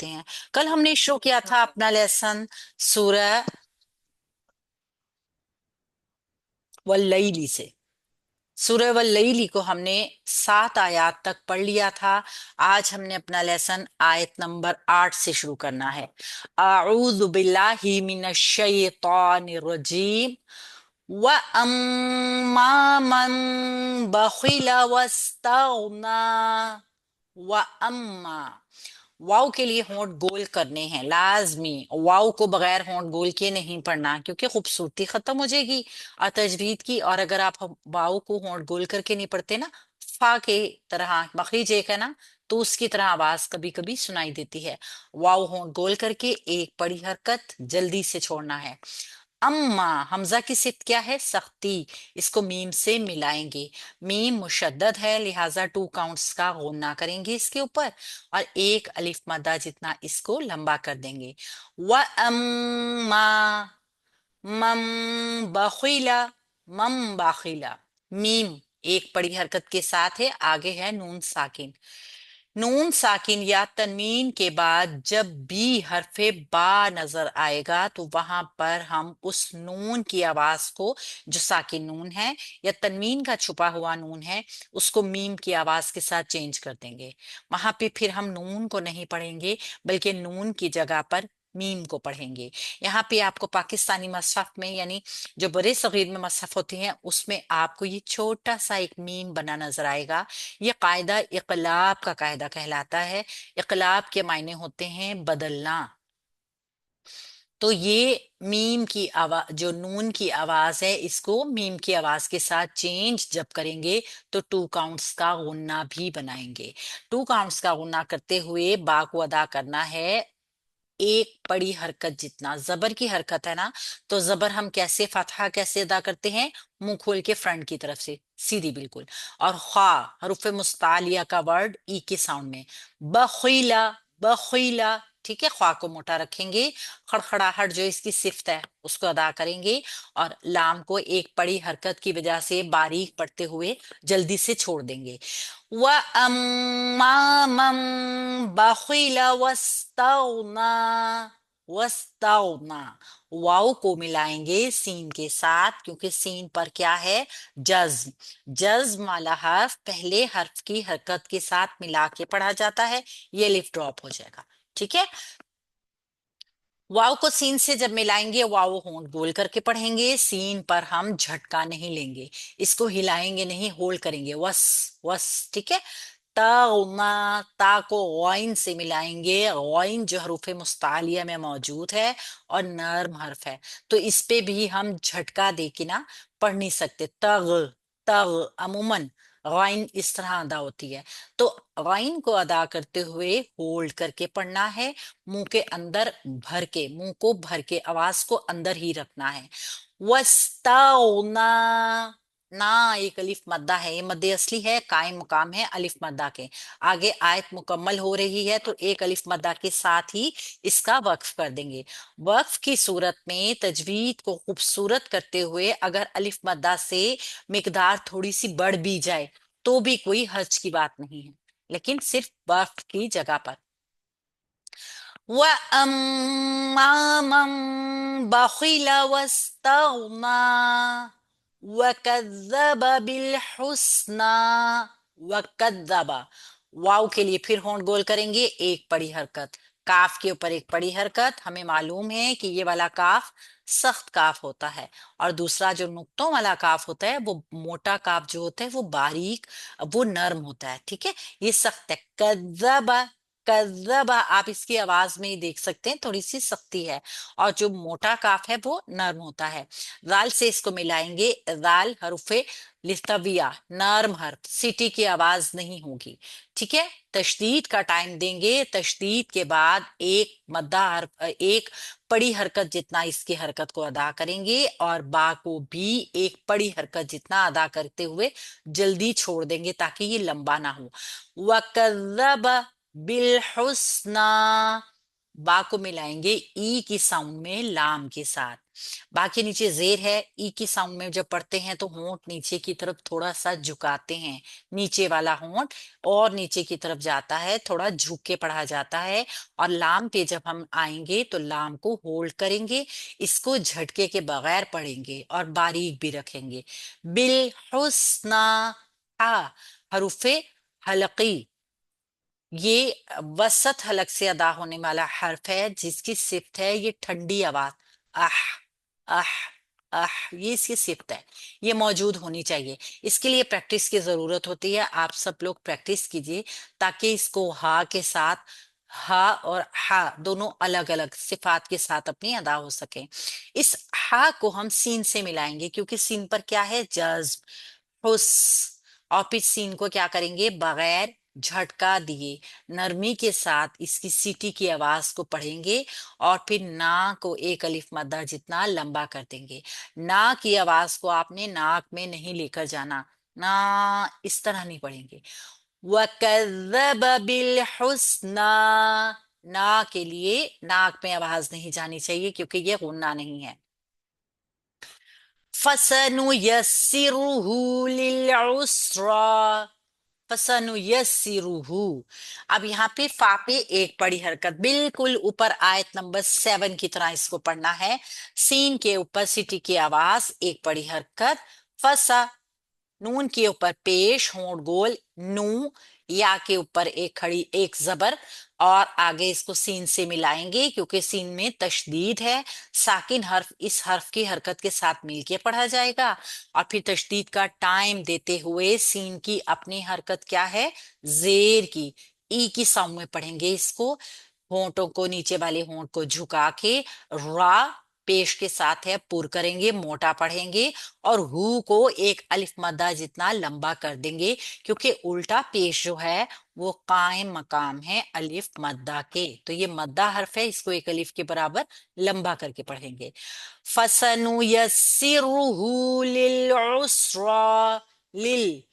करते हैं। कल हमने शुरू किया था अपना लेसन सूरह वल्लैली से। सूरह वल्लैली को हमने 7 आयत तक पढ़ लिया था। आज हमने अपना लेसन आयत नंबर 8 से शुरू करना है। अऊज़ु बिल्लाहि मिनश शैतानिर रजीम। व अम्मा मन बखिल वस्तगना। व अम्मा, वाव के लिए होंठ गोल करने हैं लाजमी। वाव को बगैर होंठ गोल किए नहीं पढ़ना, क्योंकि खूबसूरती खत्म हो जाएगी तजवीद की। और अगर आप वाव को होंठ गोल करके नहीं पढ़ते ना, फा के तरह मखरिज एक है ना, तो उसकी तरह आवाज कभी कभी सुनाई देती है। वाव होंठ गोल करके एक बड़ी हरकत जल्दी से छोड़ना है। अम्मा, हमजा की सिद्ध क्या है? सख्ती। इसको मीम से मिलाएंगे। मीम मुशद्दद है, लिहाजा 2 काउंट्स का गुन्ना करेंगे इसके ऊपर, और एक अलिफ मद्दा जितना इसको लंबा कर देंगे। व अम्मा मम बखिला। मम बाखिला। मीम एक बड़ी हरकत के साथ है, आगे है नून साकिन। नून साकिन या तनवीन के बाद जब भी हरफे बा नजर आएगा तो वहां पर हम उस नून की आवाज को, जो साकिन नून है या तनवीन का छुपा हुआ नून है, उसको मीम की आवाज के साथ चेंज कर देंगे। वहां पे फिर हम नून को नहीं पढ़ेंगे, बल्कि नून की जगह पर मीम को पढ़ेंगे। यहाँ पे आपको पाकिस्तानी मसहफ में, यानी जो बड़े सगीर में मसहफ होते हैं, उसमें आपको ये छोटा सा एक मीम बना नजर आएगा। ये कायदा इकलाब का कायदा कहलाता है। इकलाब के मायने होते हैं बदलना। तो ये मीम की आवाज, जो नून की आवाज है, इसको मीम की आवाज के साथ चेंज जब करेंगे तो 2 काउंट्स का गुन्ना भी बनाएंगे। 2 काउंट्स का गुन्ना करते हुए बा को अदा करना है एक बड़ी हरकत जितना। जबर की हरकत है ना, तो जबर हम कैसे, फतहा कैसे अदा करते हैं? मुंह खोल के फ्रंट की तरफ से, सीधी बिल्कुल। और खा, हरूफ मुस्तालिया का वर्ड ई के साउंड में। बखीला, बखीला, ठीक है। ख्वा को मोटा रखेंगे। खड़खड़ाहट जो इसकी सिफ्त है उसको अदा करेंगे, और लाम को एक बड़ी हरकत की वजह से बारीक पढ़ते हुए जल्दी से छोड़ देंगे। व अम्मा मन बखिल वस्तगना। वस्तगना, वाव को मिलाएंगे सीन के साथ, क्योंकि सीन पर क्या है? जज्म। जज्म वाला हर्फ पहले हर्फ की हरकत के साथ मिला के पढ़ा जाता है। ये लिफ ड्रॉप हो जाएगा, ठीक है। वाव को सीन से जब मिलाएंगे, वाव होंठ गोल करके पढ़ेंगे। सीन पर हम झटका नहीं लेंगे, इसको हिलाएंगे नहीं, होल्ड करेंगे। वस, वस, ठीक है। ताउमा, ता को गौइन से मिलाएंगे। गौइन जो हरूफ मुस्तालिया में मौजूद है और नर्म हर्फ है, तो इस पे भी हम झटका दे के ना पढ़ नहीं सकते। तग, तग, अमूमन गौइन इस तरह अदा होती है। तो गौइन को अदा करते हुए होल्ड करके पढ़ना है। मुंह के अंदर भर के, मुंह को भर के आवाज को अंदर ही रखना है। वस्ताउना, ना एक अलिफ मद्दा है, ये मद्दे असली है, कायम मुकाम है अलिफ मद्दा के। आगे आयत मुकम्मल हो रही है तो एक अलिफ मद्दा के साथ ही इसका वक्फ कर देंगे। वक्फ की सूरत में तजवीद को खूबसूरत करते हुए अगर अलिफ मद्दा से मिकदार थोड़ी सी बढ़ भी जाए तो भी कोई हर्ज की बात नहीं है, लेकिन सिर्फ वक्फ की जगह पर। व अम्मा मन बखिल वस्तगना वकज़्ज़ब बिलहुस्ना। वकज़्ज़ब, वाव के लिए फिर होंठ गोल करेंगे, एक बड़ी हरकत। काफ के ऊपर एक बड़ी हरकत। हमें मालूम है कि ये वाला काफ सख्त काफ होता है, और दूसरा जो नुक्तों वाला काफ होता है, वो मोटा काफ जो होता है वो बारीक, वो नर्म होता है, ठीक है। ये सख्त है। कज़्ज़ब, कज़्ज़बा, आप इसकी आवाज में ही देख सकते हैं थोड़ी सी सख्ती है, और जो मोटा काफ है वो नर्म होता है। जाल से इसको मिलाएंगे। जाल हरुफे लिस्तविया, नर्म हर्फ, सीटी की आवाज नहीं होगी, ठीक है। तशदीद का टाइम देंगे। तशदीद के बाद एक मद्दा हर्फ, एक बड़ी हरकत जितना इसकी हरकत को अदा करेंगे, और बा को भी एक बड़ी हरकत जितना अदा करते हुए जल्दी छोड़ देंगे ताकि ये लंबा ना हो। वकज़्ज़ब बिलहुस्ना, बा को मिलाएंगे ई की साउंड में लाम के साथ। बाकी नीचे जेर है। ई की साउंड में जब पढ़ते हैं तो होंठ नीचे की तरफ थोड़ा सा झुकाते हैं, नीचे वाला होंठ और नीचे की तरफ जाता है, थोड़ा झुक के पढ़ा जाता है। और लाम पे जब हम आएंगे तो लाम को होल्ड करेंगे, इसको झटके के बगैर पढ़ेंगे और बारीक भी रखेंगे। बिल हुस्ना, हा हरूफे हलकी, ये वसत हलक से अदा होने वाला हर्फ है जिसकी सिफ्त है ये ठंडी आवाज। आह, आह, आह, ये इसकी सिफ्त है, ये मौजूद होनी चाहिए। इसके लिए प्रैक्टिस की जरूरत होती है, आप सब लोग प्रैक्टिस कीजिए ताकि इसको हा के साथ, हा और हा दोनों अलग अलग सिफात के साथ अपनी अदा हो सके। इस हा को हम सीन से मिलाएंगे क्योंकि सीन पर क्या है, जज्ब, हुस। और फिर सीन को क्या करेंगे, बगैर झटका दिए नरमी के साथ इसकी सीटी की आवाज को पढ़ेंगे और फिर ना को एक अलिफ मद्दा जितना लंबा कर देंगे। ना की आवाज को आपने नाक में नहीं लेकर जाना, ना इस तरह नहीं पढ़ेंगे। वकज़्ज़ब बिल हुस्ना, ना के लिए नाक में आवाज नहीं जानी चाहिए क्योंकि ये गुन्ना नहीं है। फसनुयस्सिरुहु लिल-उस्रा, फसनुयस्सिरुहु। अब यहाँ पे फा पे एक बड़ी हरकत, बिल्कुल ऊपर आयत नंबर 7 की तरह इसको पढ़ना है। सीन के ऊपर सिटी की आवाज, एक बड़ी हरकत, फसा। नून के ऊपर पेश होंठ गोल, नू। या के ऊपर एक खड़ी एक जबर और आगे इसको सीन से मिलाएंगे क्योंकि सीन में तशदीद है। साकिन हर्फ इस हर्फ की हरकत के साथ मिलके पढ़ा जाएगा और फिर तशदीद का टाइम देते हुए सीन की अपनी हरकत क्या है, जेर की, ई की साउंड में पढ़ेंगे इसको। होंठों को, नीचे वाले होंठ को झुका के रा पेश के साथ है पुर करेंगे, मोटा पढ़ेंगे और हु को एक अलिफ मद्दा जितना लंबा कर देंगे क्योंकि उल्टा पेश जो है वो कायम मकाम है अलिफ मद्दा के, तो ये मद्दा हर्फ है, इसको एक अलिफ के बराबर लंबा करके पढ़ेंगे। फसनुयस्सिरुहु लिल उसरा, लिल,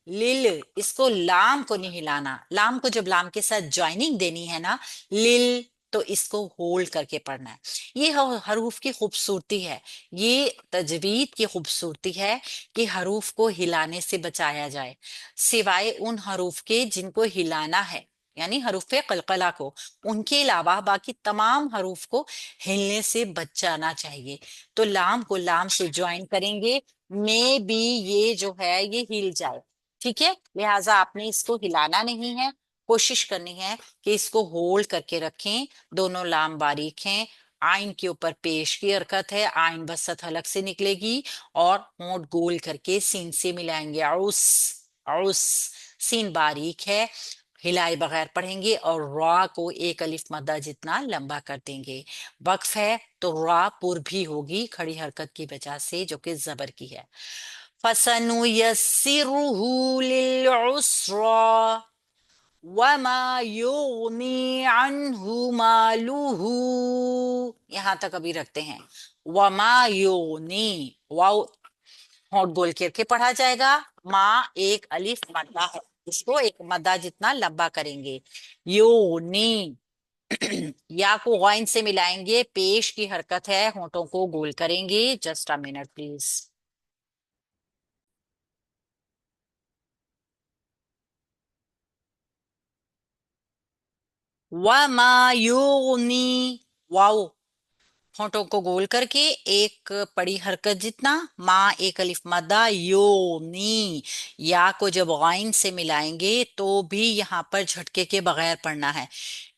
लिल, इसको लाम को नहीं हिलाना, लाम को जब लाम के साथ ज्वाइनिंग देनी है ना, लिल, तो इसको होल्ड करके पढ़ना है। ये हरूफ की खूबसूरती है, ये तजवीद की खूबसूरती है कि हरूफ को हिलाने से बचाया जाए, सिवाय उन हरूफ के जिनको हिलाना है, यानी हरूफ कलकला को, उनके अलावा बाकी तमाम हरूफ को हिलने से बचाना चाहिए। तो लाम को लाम से ज्वाइन करेंगे, में भी ये जो है ये हिल जाए, ठीक है, लिहाजा आपने इसको हिलाना नहीं है, कोशिश करनी है कि इसको होल्ड करके रखें। दोनों लाम बारीक हैं, आइन के ऊपर पेश की हरकत है, आइन वसत हलक से निकलेगी और होंठ गोल करके सीन से मिलाएंगे, औस, औस। सीन बारीक है, हिलाए बगैर पढ़ेंगे और रा को एक अलिफ मद्दा जितना लंबा कर देंगे। वक्फ है तो रा पुर भी होगी खड़ी हरकत की वजह से जो कि जबर की है। फसनुयस्सिरुहु लिल-उस्रा वमा युगनी अन्हु मालुहु, यहां तक अभी रखते हैं। वमा युगनी, वाव होंठ गोल करके पढ़ा जाएगा, माँ एक अलिफ मद्दा है, इसको एक मद्दा जितना लंबा करेंगे। योनी, या को गौन से मिलाएंगे, पेश की हरकत है, होंठों को गोल करेंगे। Just a minute please. वमा युगनी, वाव होंठों को गोल करके एक पड़ी हरकत जितना, माँ एक अलिफ मद्दा, योनी। या को जब गाइन से मिलाएंगे तो भी यहाँ पर झटके के बगैर पढ़ना है।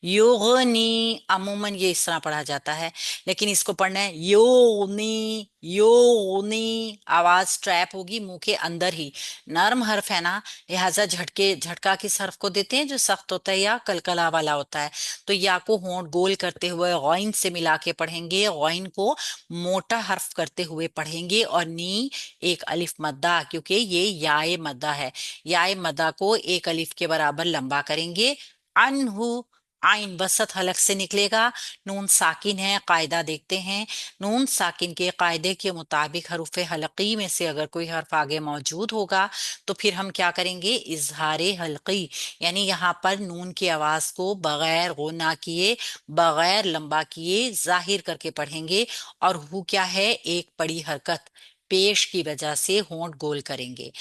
योगनी, अमूमन ये इस तरह पढ़ा जाता है लेकिन इसको पढ़ना है योनी, योनी। आवाज ट्रैप होगी मुंह के अंदर ही, नर्म हर्फ है ना, लिहाजा झटके, झटका किस हर्फ को देते हैं जो सख्त होता है या कलकला वाला होता है। तो या को होंठ गोल करते हुए गौन से मिला के पढ़ेंगे, गौन को मोटा हर्फ करते हुए पढ़ेंगे और नी एक अलिफ मद्दा क्योंकि ये याए मद्दा है, याए मद्दा को एक अलिफ के बराबर लंबा करेंगे। अनहु, आइन वसत हलक से निकलेगा। नून साकिन है, कायदा देखते हैं। नून साकिन के कायदे के मुताबिक हरूफ हलकी में से अगर कोई हर्फ आगे मौजूद होगा तो फिर हम क्या करेंगे, इजहार हलकी, यानी यहाँ पर नून की आवाज को बगैर गुना किए, बगैर लंबा किए जाहिर करके पढ़ेंगे। और हु क्या है, एक बड़ी हरकत पेश की वजह से होंठ गोल करेंगे।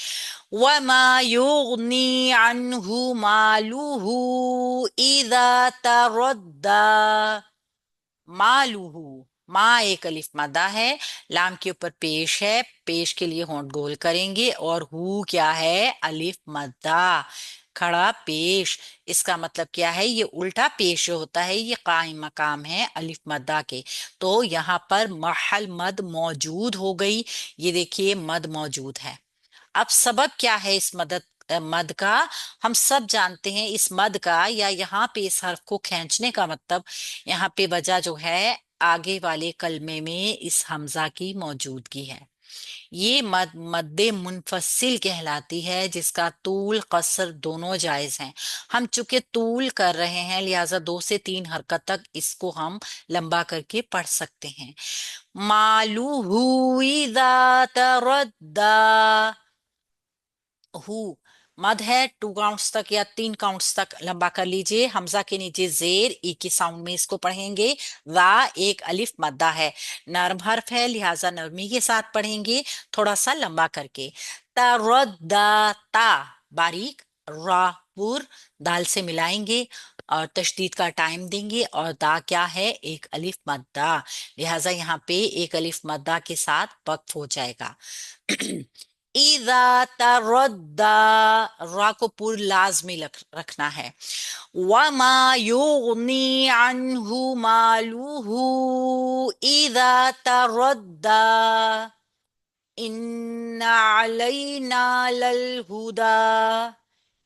वमा युगनी अन्हु मालुहु इदा तरद्दा। मालूहू, माँ एक अलिफ मदा है, लाम के ऊपर पेश है, पेश के लिए होंठ गोल करेंगे। और हु क्या है, अलिफ मद्दा, खड़ा पेश। इसका मतलब क्या है, ये उल्टा पेश जो होता है ये कायम मकाम है अलिफ मद्दा के। तो यहाँ पर महल मद मौजूद हो गई। ये देखिए मद मौजूद है। अब सबब क्या है इस मद का, हम सब जानते हैं। इस मद का या यहाँ पे इस हर्फ को खींचने का मतलब, यहाँ पे वजह जो है आगे वाले कलमे में इस हमजा की मौजूदगी है। ये मद मद्दे मुनफसिल कहलाती है, जिसका तूल कसर दोनों जायज हैं। हम चूंकि तूल कर रहे हैं लिहाजा 2 से 3 हरकत तक इसको हम लंबा करके पढ़ सकते हैं। मालूहू इज़ा तरद्दा। हु मद है, 2 काउंट्स तक या 3 काउंट्स तक लंबा कर लीजिए। हमजा के नीचे जेर ई की साउंड में इसको पढ़ेंगे। वा एक अलिफ मद्दा है, नर्म हर्फ है लिहाजा नरमी के साथ पढ़ेंगे, थोड़ा सा लंबा करके। तरद्दा, ता बारीक, रा पुर, दाल से मिलाएंगे और तशदीद का टाइम देंगे। और दा क्या है, एक अलिफ मद्दा, लिहाजा यहाँ पे एक अलिफ मद्दा के साथ वक्फ हो जाएगा। इदा तरद्दा, रा को पूर लाजमी रखना है। वमा युगनी अन्हु मालुहु इदा तरद्दा इन्ना अलैना लल हुदा।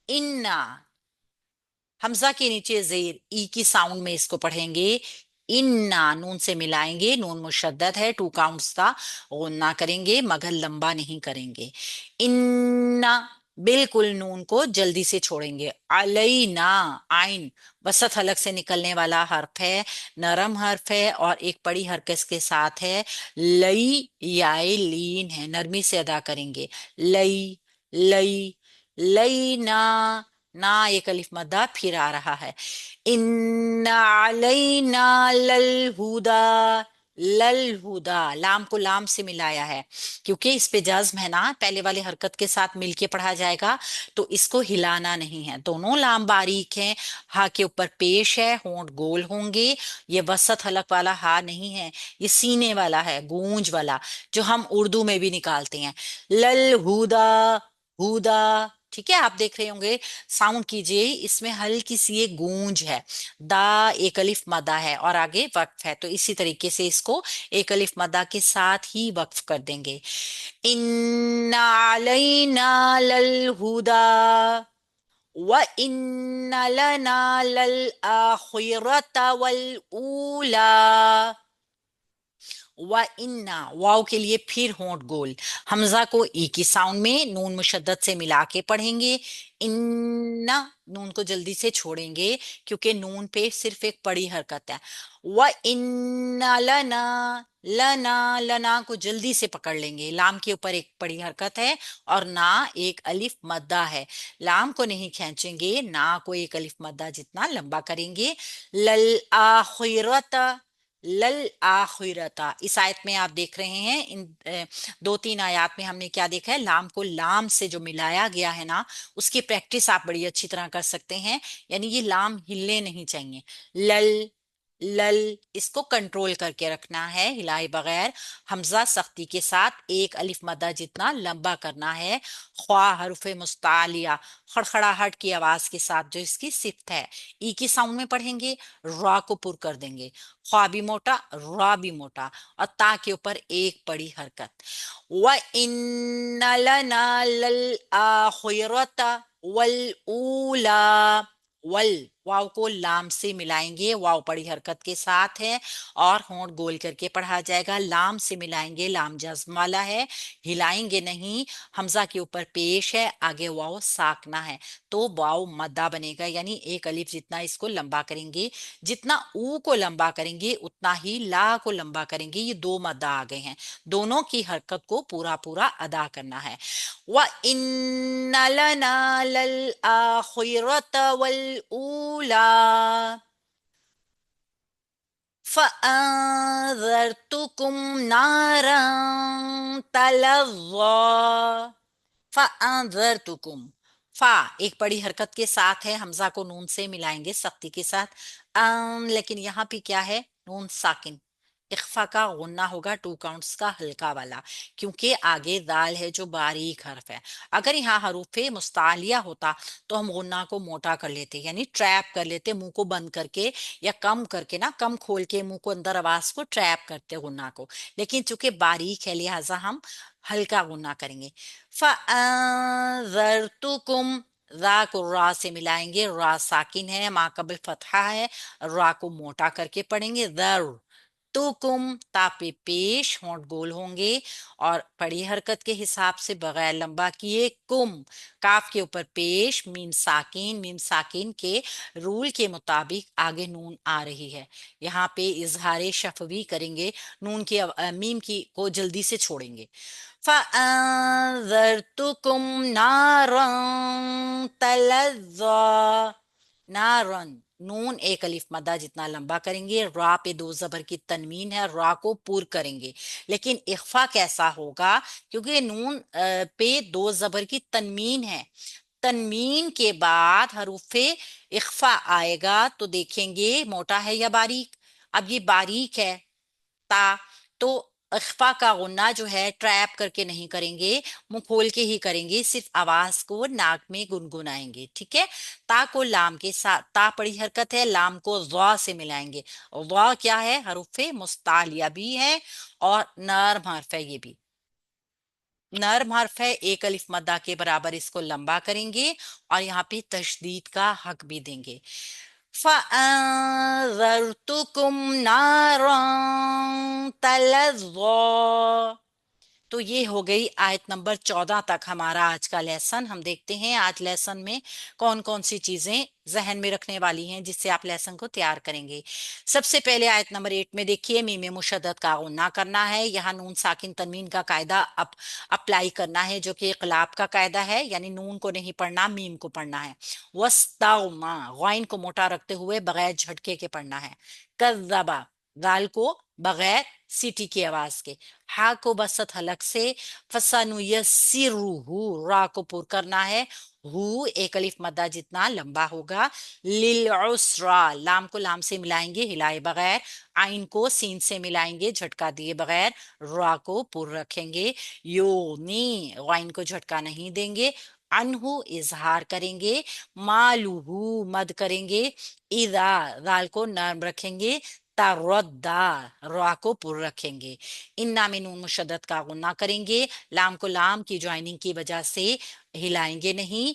इन्ना, हमजा के नीचे जेर ई की साउंड में इसको पढ़ेंगे। इन्ना, नून से मिलाएंगे, नून मुशद्दद है, 2 काउंट्स का गुन्ना करेंगे मगर लंबा नहीं करेंगे। इन्ना, बिल्कुल नून को जल्दी से छोड़ेंगे। अलैना, आइन वसत हलक से निकलने वाला हर्फ है, नरम हर्फ है और एक बड़ी हरकत के साथ है। लई याए लीन है, नरमी से अदा करेंगे। लई, लई, लई ना, ना एक अलिफ मद्दा फिर आ रहा है। इन्ना अलैना लल हुदा, लल हुदा, लाम को लाम से मिलाया है क्योंकि इस पे जज्म है ना, पहले वाले हरकत के साथ मिलके पढ़ा जाएगा तो इसको हिलाना नहीं है। दोनों लाम बारीक हैं, हा के ऊपर पेश है, होंठ गोल होंगे। ये वसत हलक वाला हा नहीं है, ये सीने वाला है, गूंज वाला, जो हम उर्दू में भी निकालते हैं। लल हुदा, हुदा, ठीक है। आप देख रहे होंगे, साउंड कीजिए, इसमें हल्की सी एक गूंज है। दा एक अलिफ मदा है और आगे वक्फ है, तो इसी तरीके से इसको एक अलिफ मदा के साथ ही वक्फ कर देंगे। इन्ना अलैना लल हुदा व इन्ना लना लल आखिरता वल ऊला। व इन्ना, वाव के लिए फिर होंठ गोल, हमजा को ई की साउंड में नून मुशद्दद से मिला के पढ़ेंगे। इन्ना, नून को जल्दी से छोड़ेंगे क्योंकि नून पे सिर्फ एक बड़ी हरकत है। व इन्ना लना, लना, लना को जल्दी से पकड़ लेंगे, लाम के ऊपर एक बड़ी हरकत है और ना एक अलिफ मद्दा है, लाम को नहीं खींचेंगे, ना को एक अलिफ मद्दा जितना लंबा करेंगे। लल आखिरत, लल आखिरता, इस आयत में आप देख रहे हैं, इन 2-3 आयत में हमने क्या देखा है, लाम को लाम से जो मिलाया गया है ना, उसकी प्रैक्टिस आप बड़ी अच्छी तरह कर सकते हैं। यानी ये लाम हिलने नहीं चाहिए। लल, लल, इसको कंट्रोल करके रखना है हिलाए बगैर। हमजा सख्ती के साथ एक अलिफ मद्दा जितना लंबा करना है। ख्वा हरुफ मुस्तालिया, खड़खड़ाहट की आवाज के साथ जो इसकी सिफ्त है, ई की साउंड में पढ़ेंगे, रा को पुर कर देंगे। ख्वा भी मोटा, रा भी मोटा और ता के ऊपर एक बड़ी हरकत। व इन्ना लना लल आखिरता वल ऊला, वल, वाव को लाम से मिलाएंगे, वाव बड़ी हरकत के साथ है और होंठ गोल करके पढ़ा जाएगा। लाम से मिलाएंगे, लाम जज्म वाला है, हिलाएंगे नहीं, हमजा के ऊपर पेश है, आगे वाव साकना है, तो वाव मद्दा बनेगा, यानी एक अलिफ जितना इसको लंबा करेंगे, जितना ऊ को लंबा करेंगे उतना ही ला को लंबा करेंगे। ये दो मद्दा आ गए हैं, दोनों की हरकत को पूरा पूरा अदा करना है। व इन्ना लना लल आखिरत वल ऊला फअंज़रतुकुम नारन तलज़्ज़ा। फअंज़रतुकुम, फा एक बड़ी हरकत के साथ है, हमजा को नून से मिलाएंगे सख्ती के साथ। लेकिन यहाँ पे क्या है, नून साकिन, इख्फा का गुन्ना होगा, टू काउंट्स का हल्का वाला, क्योंकि आगे दाल है जो बारीक हर्फ है। अगर यहाँ हरूफे मुस्तालिया होता तो हम गुन्ना को मोटा कर लेते, यानी ट्रैप कर लेते, मुंह को बंद करके या कम करके ना, कम खोल के मुंह को अंदर आवाज को ट्रैप करते गुन्ना को। लेकिन चूंकि बारीक है लिहाजा हम हल्का गुन्ना करेंगे। फअंज़रतुकुम, रा को रा से मिलाएंगे, रा साकिन है, मा कबल फतहा है, रा को मोटा करके पढ़ेंगे। दर तो कुम, तापे पेश, होंठ गोल होंगे और बड़ी हरकत के हिसाब से बगैर लंबा किए। कुम, काफ के ऊपर पेश, मीम साकिन, मीम साकिन के रूल के मुताबिक आगे नून आ रही है, यहाँ पे इजहार शफवी करेंगे, नून की मीम की को जल्दी से छोड़ेंगे। फअंज़रतुकुम नारन तलज़्ज़ा, नारन, नून एक अलिफ मद्दा जितना लंबा करेंगे, रा पे दो जबर की तनवीन है, रा को पुर करेंगे। लेकिन इख्फा कैसा होगा, क्योंकि नून पे दो जबर की तनवीन है, तनवीन के बाद हरूफे इख्फा आएगा तो देखेंगे मोटा है या बारीक। अब ये बारीक है ता, तो इख्फा का गुन्ना जो है ट्रैप करके नहीं करेंगे, मुंह खोल के ही करेंगे, सिर्फ आवाज को नाक में गुनगुनाएंगे, ठीक है। ता को लाम के साथ, ता बड़ी हरकत है, लाम को ज़ा से मिलाएंगे। ज़ा क्या है, हरूफे मुस्तालिया भी है और नर्म हर्फ है, ये भी नर्म हर्फ है, एक अलिफ मद्दा के बराबर इसको लंबा करेंगे और यहाँ पे तशदीद का हक भी देंगे। फअंज़रतुकुम नारन तलज़्ज़ा। तो ये हो गई आयत नंबर 14 तक हमारा आज का लेसन। हम देखते हैं आज लेसन में कौन कौन सी चीजें जहन में रखने वाली हैं जिससे आप लेसन को तैयार करेंगे। सबसे पहले आयत नंबर 8 में देखिए, मीम मुशद्दद का गुन्ना करना है, यहाँ नून साकिन तनवीन का कायदा अप्लाई करना है जो कि इक़लाब का कायदा है, यानी नून को नहीं पढ़ना, मीम को पढ़ना है। वस्ताउमा, गौइन को मोटा रखते हुए बगैर झटके के पढ़ना है। कज़्ज़बा, दाल को बगैर सीटी की आवाज के, हा को बसत हलक से, फसनुयस्सिरुहु, रा को पुर करना है, हु एक अलिफ मद्दा जितना लंबा होगा। लिल उसरा, लाम को लाम से मिलाएंगे हिलाए बगैर, आइन को सीन से मिलाएंगे झटका दिए बगैर, रा को पुर रखेंगे। योनी, आइन को झटका नहीं देंगे। अनहु इजहार करेंगे। मालूहु मद करेंगे। इदा, दाल को नर्म रखेंगे। तारद्दा, रा को पुर रखेंगे। इन्ना में नून मुशद्दद का गुन्ना करेंगे, लाम को लाम की ज्वाइनिंग की वजह से हिलाएंगे नहीं।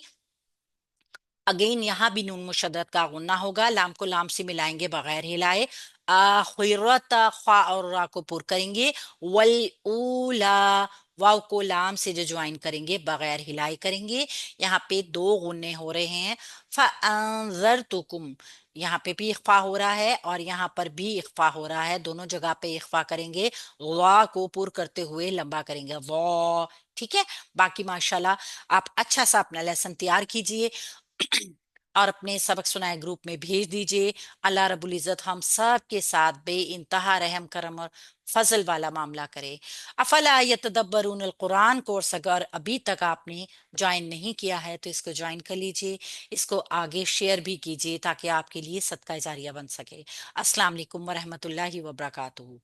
अगेन यहाँ भी नून मुशद्दद का गुन्ना होगा, लाम को लाम से मिलाएंगे बगैर हिलाए। आखिरत, ख्वा और रा को पुर करेंगे। वल ऊला, वाव को लाम से जो ज्वाइन करेंगे बगैर हिलाई करेंगे। यहाँ पे दो गुन्ने हो रहे हैं। फअंज़रतुकुम, यहाँ पे भी इख्फा हो रहा है और यहाँ पर भी इख्फा हो रहा है, दोनों जगह पे इख्फा करेंगे, वा को पुर करते हुए लंबा करेंगे, वो, ठीक है। बाकी माशाल्लाह आप अच्छा सा अपना लेसन तैयार कीजिए और अपने सबक सुनाए ग्रुप में भेज दीजिए। अल्लाह रब्बुल इज्जत हम सब के साथ बे इंतहा रहम करम और फजल वाला मामला करे। अफला यतदब्बरून अल कुरान कोर्स अगर अभी तक आपने ज्वाइन नहीं किया है तो इसको ज्वाइन कर लीजिए, इसको आगे शेयर भी कीजिए ताकि आपके लिए सदका जारिया बन सके। अस्सलाम वालेकुम व रहमतुल्लाहि व बरकातुहू।